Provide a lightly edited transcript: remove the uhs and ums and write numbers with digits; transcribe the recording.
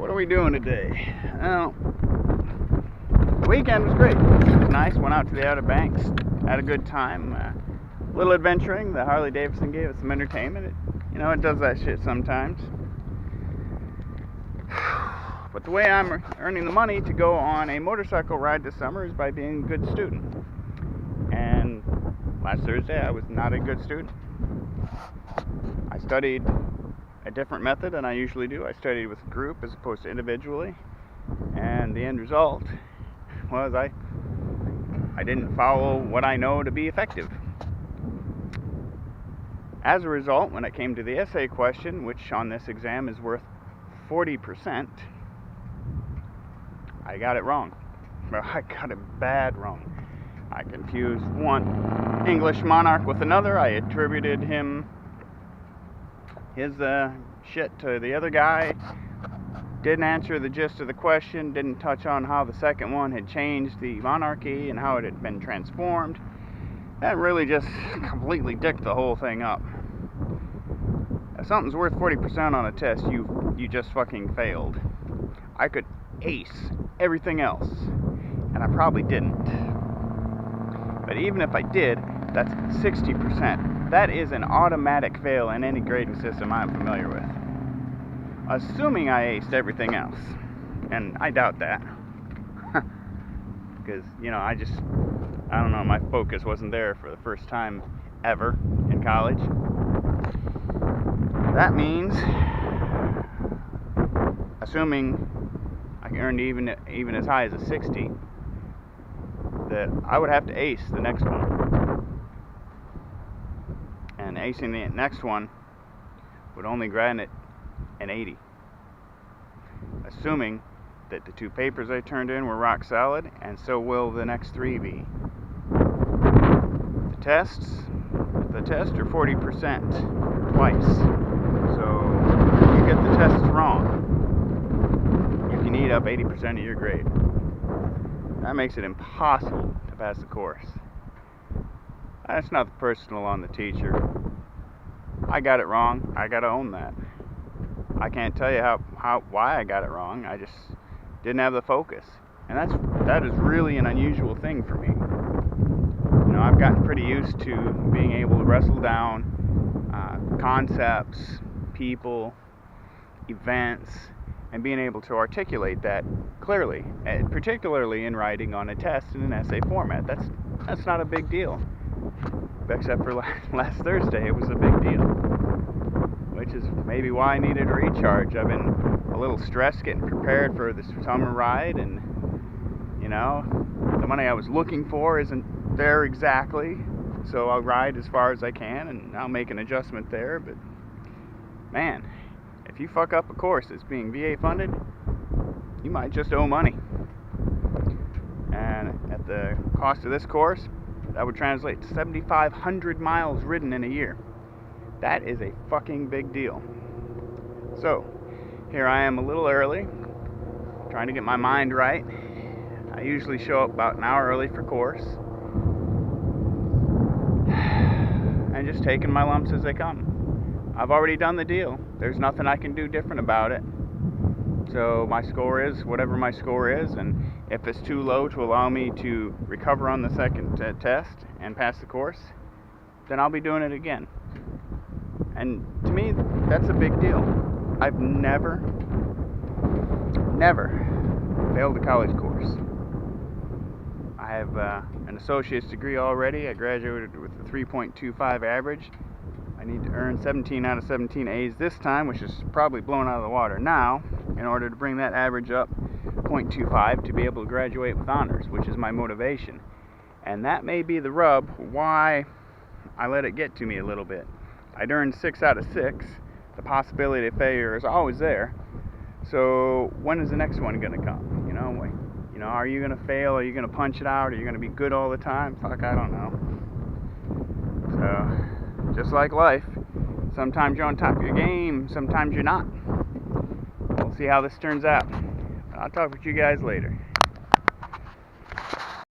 what are we doing today? Well, the weekend was great. It was nice. Went out to the Outer Banks, had a good time. A little adventuring. The Harley Davidson gave us some entertainment. It does that shit sometimes. But the way I'm earning the money to go on a motorcycle ride this summer is by being a good student. And last Thursday I was not a good student. I studied a different method than I usually do. I studied with a group as opposed to individually. And the end result was I didn't follow what I know to be effective. As a result, when it came to the essay question, which on this exam is worth 40%, I got it wrong. Well, I got it bad wrong. I confused one English monarch with another. I attributed his shit to the other guy. Didn't answer the gist of the question. Didn't touch on how the second one had changed the monarchy and how it had been transformed. That really just completely dicked the whole thing up. If something's worth 40% on a test, you just fucking failed. I could ace everything else, and I probably didn't. But even if I did, that's 60%. That is an automatic fail in any grading system I'm familiar with. Assuming I aced everything else. And I doubt that. Because, I don't know, my focus wasn't there for the first time ever in college. That means, assuming I earned even as high as a 60, that I would have to ace the next one. And acing the next one would only grant it an 80. Assuming that the two papers I turned in were rock solid, and so will the next three be. The tests are 40% twice. So if you get the tests wrong, you can eat up 80% of your grade. That makes it impossible to pass the course. That's not personal on the teacher. I got it wrong. I gotta own that. I can't tell you why I got it wrong. I just didn't have the focus. And that is really an unusual thing for me. I've gotten pretty used to being able to wrestle down concepts, people, events, and being able to articulate that clearly, particularly in writing on a test in an essay format. That's not a big deal. Except for last Thursday, it was a big deal. Which is maybe why I needed a recharge. I've been a little stressed getting prepared for this summer ride, and the money I was looking for isn't there exactly, so I'll ride as far as I can and I'll make an adjustment there. But man, if you fuck up a course that's being VA funded, you might just owe money. And at the cost of this course, that would translate to 7,500 miles ridden in a year. That is a fucking big deal. So, here I am a little early, trying to get my mind right. I usually show up about an hour early for course. And just taking my lumps as they come. I've already done the deal. There's nothing I can do different about it. So my score is whatever my score is, and if it's too low to allow me to recover on the second test and pass the course, then I'll be doing it again. And to me, that's a big deal. I've never failed a college course. I have an associate's degree already. I graduated with a 3.25 average. I need to earn 17 out of 17 A's this time, which is probably blown out of the water now, in order to bring that average up 0.25 to be able to graduate with honors, which is my motivation. And that may be the rub why I let it get to me a little bit. I'd earned 6 out of 6. The possibility of failure is always there. So when is the next one going to come? Are you going to fail? Are you going to punch it out? Are you going to be good all the time? Fuck, I don't know. So, just like life, sometimes you're on top of your game, sometimes you're not. We'll see how this turns out. I'll talk with you guys later.